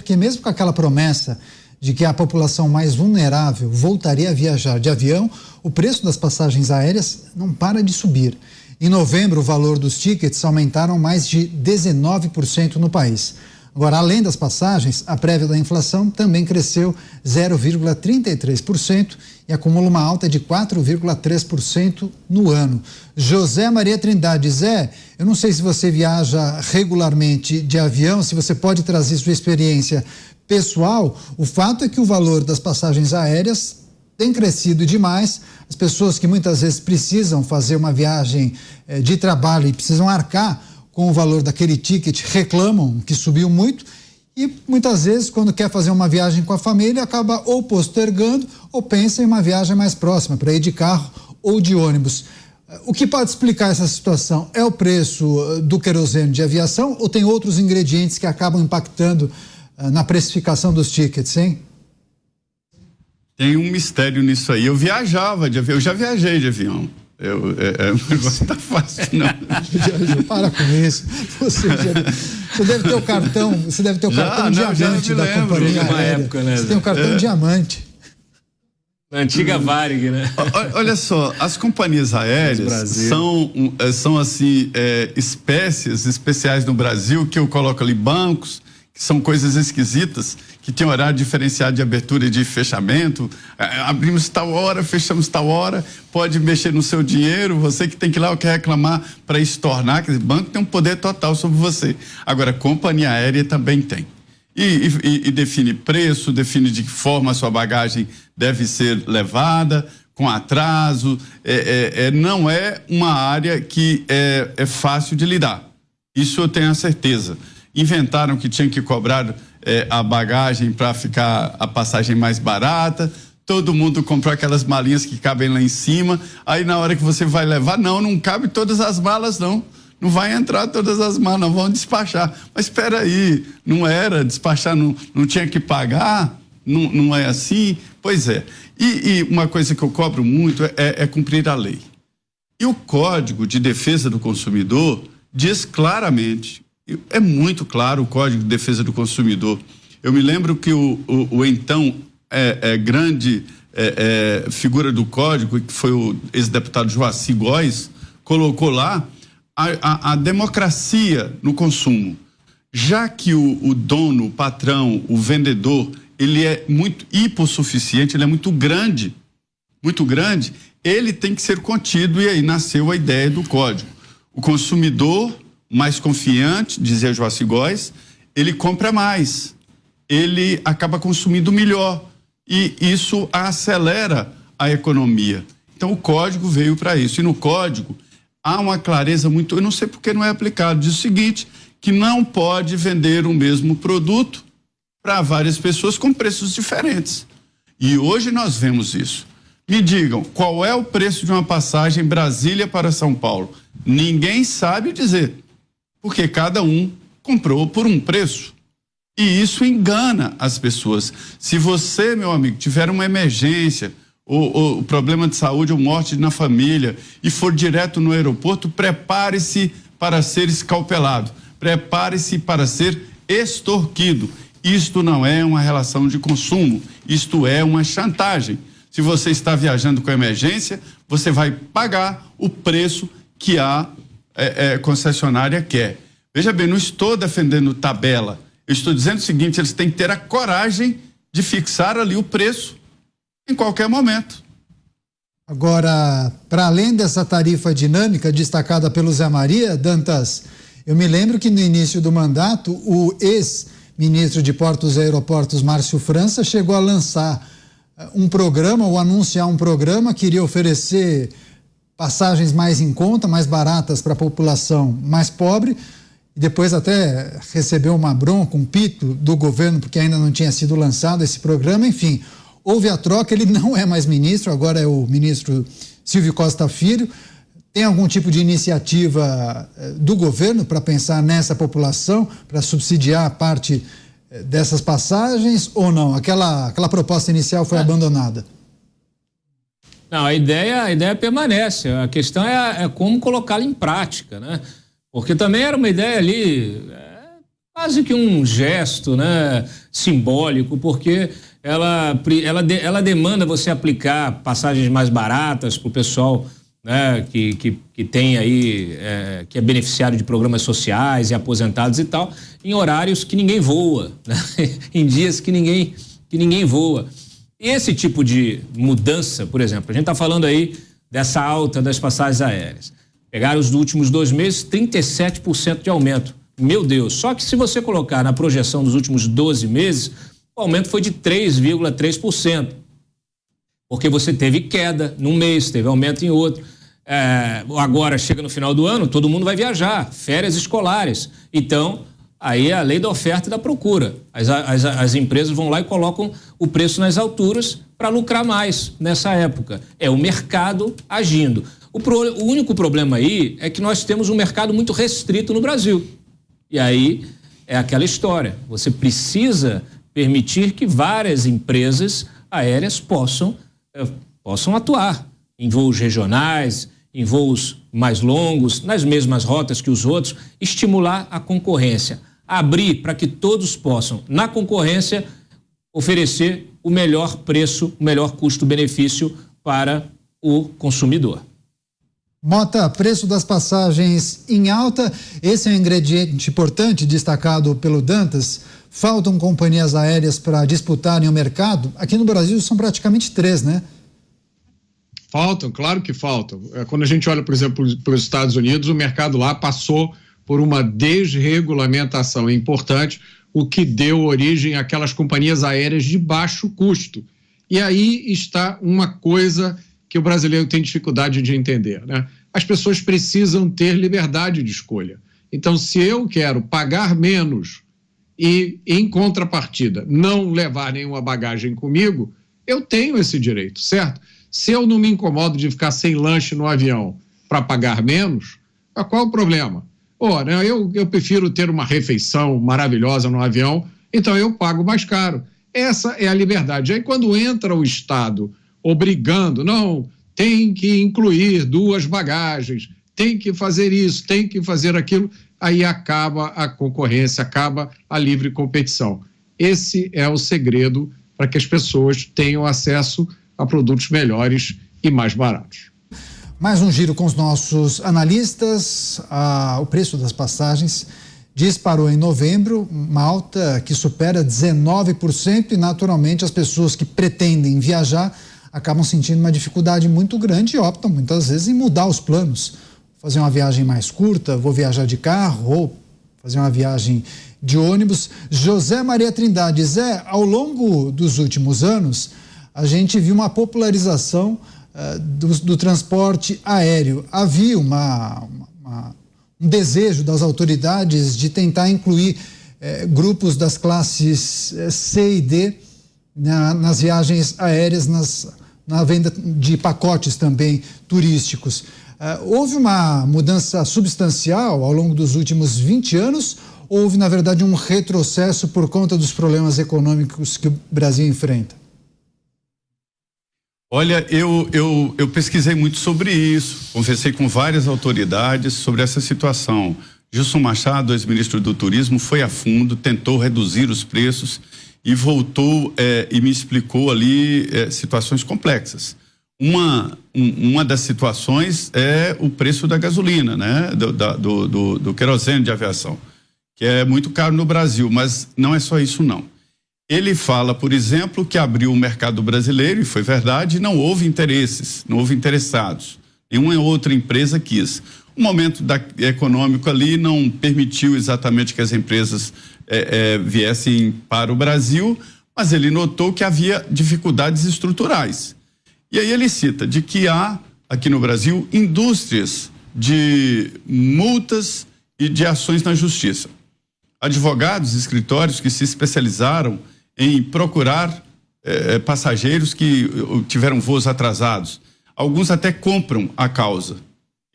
porque mesmo com aquela promessa de que a população mais vulnerável voltaria a viajar de avião, o preço das passagens aéreas não para de subir. Em novembro, o valor dos tickets aumentaram mais de 19% no país. Agora, além das passagens, a prévia da inflação também cresceu 0,33% e acumula uma alta de 4,3% no ano. José Maria Trindade, Zé, eu não sei se você viaja regularmente de avião, se você pode trazer sua experiência pessoal. O fato é que o valor das passagens aéreas tem crescido demais. As pessoas que muitas vezes precisam fazer uma viagem de trabalho e precisam arcar com o valor daquele ticket, reclamam que subiu muito e muitas vezes quando quer fazer uma viagem com a família acaba ou postergando ou pensa em uma viagem mais próxima para ir de carro ou de ônibus. O que pode explicar essa situação? É o preço do querosene de aviação ou tem outros ingredientes que acabam impactando na precificação dos tickets, hein? Tem um mistério nisso aí. Eu viajava de avião, eu já viajei de avião. O negócio tá fácil, não. Para com isso. Você deve ter o cartão, diamante da companhia aérea. Época, né? Você tem o cartão diamante. Na antiga Varig, né? Olha só, as companhias aéreas são assim, espécies especiais no Brasil, que eu coloco ali bancos, que são coisas esquisitas, que tem horário diferenciado de abertura e de fechamento, abrimos tal hora, fechamos tal hora, pode mexer no seu dinheiro, você que tem que ir lá, quer reclamar para estornar, quer dizer, banco tem um poder total sobre você. Agora, companhia aérea também tem. E define preço, define de que forma a sua bagagem deve ser levada, com atraso, não é uma área que é fácil de lidar. Isso eu tenho a certeza. Inventaram que tinha que cobrar a bagagem para ficar a passagem mais barata, todo mundo comprou aquelas malinhas que cabem lá em cima, aí na hora que você vai levar, não cabe todas as malas não vai entrar todas as malas, não vão despachar. Mas espera aí, não era despachar, não tinha que pagar, não é assim? Pois é. E uma coisa que eu cobro muito é cumprir a lei. E o Código de Defesa do Consumidor diz claramente, é muito claro o Código de Defesa do Consumidor. Eu me lembro que o então grande figura do Código, que foi o ex-deputado Joaci Góes, colocou lá a democracia no consumo. Já que o dono, o patrão, o vendedor, ele é muito hipossuficiente, ele é muito grande, ele tem que ser contido, e aí nasceu a ideia do Código. O consumidor mais confiante, dizia Joaci Góes, ele compra mais, ele acaba consumindo melhor e isso acelera a economia. Então o Código veio para isso, e no Código há uma clareza muito, eu não sei por que não é aplicado, diz o seguinte, que não pode vender o mesmo produto para várias pessoas com preços diferentes. E hoje nós vemos isso. Me digam, qual é o preço de uma passagem Brasília para São Paulo? Ninguém sabe dizer, porque cada um comprou por um preço. E isso engana as pessoas. Se você, meu amigo, tiver uma emergência, ou problema de saúde ou morte na família, e for direto no aeroporto, prepare-se para ser escalpelado. Prepare-se para ser extorquido. Isto não é uma relação de consumo, isto é uma chantagem. Se você está viajando com emergência, você vai pagar o preço que a concessionária quer. Veja bem, não estou defendendo tabela, eu estou dizendo o seguinte, eles têm que ter a coragem de fixar ali o preço em qualquer momento. Agora, para além dessa tarifa dinâmica destacada pelo Zé Maria, Dantas, eu me lembro que no início do mandato, o ex-ministro de Portos e Aeroportos, Márcio França, chegou a lançar um programa, ou anunciar um programa que iria oferecer passagens mais em conta, mais baratas para a população mais pobre, e depois até recebeu uma bronca, um pito do governo, porque ainda não tinha sido lançado esse programa. Enfim, houve a troca, ele não é mais ministro, agora é o ministro Silvio Costa Filho. Tem algum tipo de iniciativa do governo para pensar nessa população, para subsidiar a parte dessas passagens, ou não? Aquela proposta inicial foi abandonada? Não, a ideia permanece. A questão é como colocá-la em prática, né? Porque também era uma ideia ali quase que um gesto, né, simbólico, porque ela demanda você aplicar passagens mais baratas para o pessoal, né, que tem aí, que é beneficiário de programas sociais e aposentados e tal, em horários que ninguém voa, né? Em dias que ninguém voa. E esse tipo de mudança, por exemplo, a gente está falando aí dessa alta das passagens aéreas. Pegaram os últimos 2 meses, 37% de aumento. Meu Deus, só que se você colocar na projeção dos últimos 12 meses, o aumento foi de 3,3%. Porque você teve queda num mês, teve aumento em outro. Agora chega no final do ano, todo mundo vai viajar, férias escolares. Então, aí é a lei da oferta e da procura. As empresas vão lá e colocam o preço nas alturas para lucrar mais nessa época. É o mercado agindo. O único problema aí é que nós temos um mercado muito restrito no Brasil. E aí é aquela história. Você precisa permitir que várias empresas aéreas possam atuar em voos regionais, em voos mais longos, nas mesmas rotas que os outros, estimular a concorrência, abrir para que todos possam, na concorrência, oferecer o melhor preço, o melhor custo-benefício para o consumidor. Mota, preço das passagens em alta, esse é um ingrediente importante destacado pelo Dantas. Faltam companhias aéreas para disputarem o mercado? Aqui no Brasil são praticamente 3, né? Faltam, claro que faltam. Quando a gente olha, por exemplo, pelos Estados Unidos, o mercado lá passou por uma desregulamentação importante, o que deu origem àquelas companhias aéreas de baixo custo. E aí está uma coisa que o brasileiro tem dificuldade de entender, né? As pessoas precisam ter liberdade de escolha. Então, se eu quero pagar menos e, em contrapartida, não levar nenhuma bagagem comigo, eu tenho esse direito, certo? Se eu não me incomodo de ficar sem lanche no avião para pagar menos, qual o problema? Ora, eu prefiro ter uma refeição maravilhosa no avião, então eu pago mais caro. Essa é a liberdade. Aí quando entra o Estado obrigando, não, tem que incluir 2 bagagens, tem que fazer isso, tem que fazer aquilo, aí acaba a concorrência, acaba a livre competição. Esse é o segredo para que as pessoas tenham acesso a produtos melhores e mais baratos. Mais um giro com os nossos analistas. O preço das passagens disparou em novembro, uma alta que supera 19%, e naturalmente as pessoas que pretendem viajar acabam sentindo uma dificuldade muito grande e optam muitas vezes em mudar os planos. Fazer uma viagem mais curta, vou viajar de carro ou fazer uma viagem de ônibus. José Maria Trindade, Zé, ao longo dos últimos anos, a gente viu uma popularização do transporte aéreo. Havia um desejo das autoridades de tentar incluir grupos das classes C e D nas viagens aéreas, na venda de pacotes também turísticos. Houve uma mudança substancial ao longo dos últimos 20 anos? Ou houve, na verdade, um retrocesso por conta dos problemas econômicos que o Brasil enfrenta? Olha, eu pesquisei muito sobre isso, conversei com várias autoridades sobre essa situação. Gilson Machado, ex-ministro do Turismo, foi a fundo, tentou reduzir os preços e voltou e me explicou ali situações complexas. Uma das situações é o preço da gasolina, né? Do querosene de aviação, que é muito caro no Brasil, mas não é só isso não. Ele fala, por exemplo, que abriu o mercado brasileiro, e foi verdade, não houve interesses, não houve interessados. Nenhuma outra empresa quis. O momento econômico ali não permitiu exatamente que as empresas viessem para o Brasil, mas ele notou que havia dificuldades estruturais. E aí ele cita de que há, aqui no Brasil, indústrias de multas e de ações na justiça. Advogados, escritórios que se especializaram em procurar passageiros que tiveram voos atrasados. Alguns até compram a causa.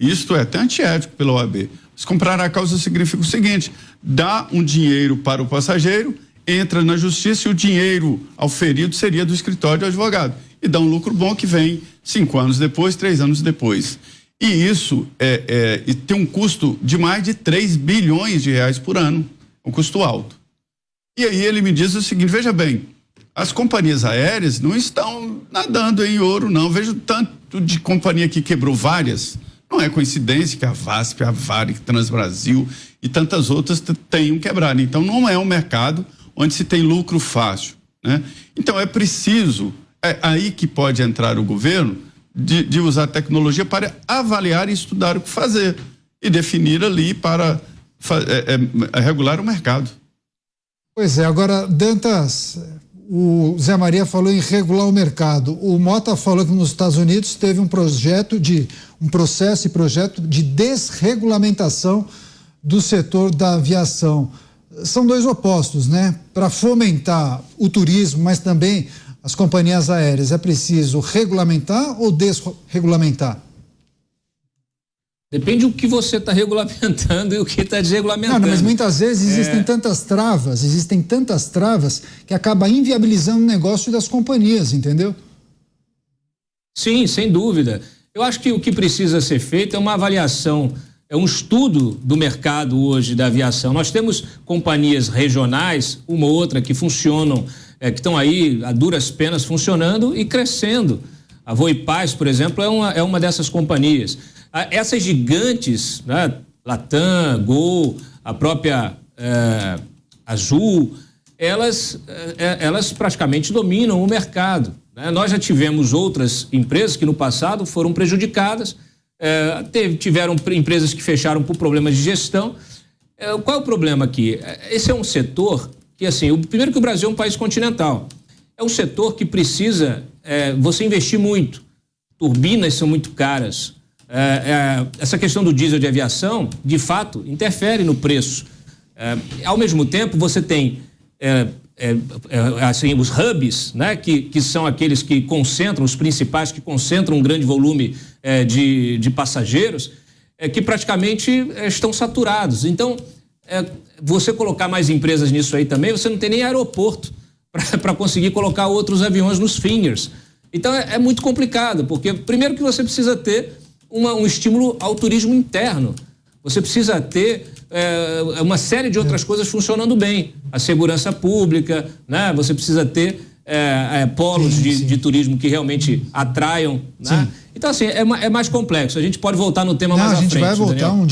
Isto é até antiético pela OAB. Mas comprar a causa significa o seguinte: dá um dinheiro para o passageiro, entra na justiça e o dinheiro auferido seria do escritório do advogado. E dá um lucro bom que vem 5 anos depois, 3 anos depois. E isso tem um custo de mais de 3 bilhões de reais por ano. um custo alto. E aí ele me diz o seguinte, veja bem, as companhias aéreas não estão nadando em ouro, não. Vejo tanto de companhia que quebrou várias. Não é coincidência que a VASP, a Varig, Transbrasil e tantas outras tenham quebrado. Então não é um mercado onde se tem lucro fácil, né? Então é preciso, é aí que pode entrar o governo de usar a tecnologia para avaliar e estudar o que fazer e definir ali para regular o mercado. Pois é, agora, Dantas, o Zé Maria falou em regular o mercado. O Mota falou que nos Estados Unidos teve um processo de desregulamentação do setor da aviação. São dois opostos, né? Para fomentar o turismo, mas também as companhias aéreas, é preciso regulamentar ou desregulamentar? Depende do que você está regulamentando e o que está desregulamentando. Não, mas muitas vezes existem tantas travas que acaba inviabilizando o negócio das companhias, entendeu? Sim, sem dúvida. Eu acho que o que precisa ser feito é uma avaliação, é um estudo do mercado hoje da aviação. Nós temos companhias regionais, uma ou outra, que funcionam, que estão aí a duras penas funcionando e crescendo. A Voipaz, por exemplo, é uma dessas companhias. Essas gigantes, né, Latam, Gol, a própria Azul, elas praticamente dominam o mercado, né? Nós já tivemos outras empresas que no passado foram prejudicadas, tiveram empresas que fecharam por problemas de gestão. Qual é o problema aqui? Esse é um setor que, assim, primeiro que o Brasil é um país continental, é um setor que precisa você investir muito, turbinas são muito caras. Essa questão do diesel de aviação, de fato, interfere no preço. Ao mesmo tempo, você tem assim, os hubs, né, que são aqueles que concentram, os principais, que concentram um grande volume de passageiros, que praticamente estão saturados. Então, você colocar mais empresas nisso aí também, você não tem nem aeroporto para conseguir colocar outros aviões nos fingers. Então, é muito complicado, porque primeiro que você precisa ter um estímulo ao turismo interno. Você precisa ter uma série de outras coisas funcionando bem. A segurança pública, né? Você precisa ter polos de turismo que realmente atraiam, né? Então, assim, é mais complexo. A gente pode voltar no tema mais à frente. A gente vai voltar um dia.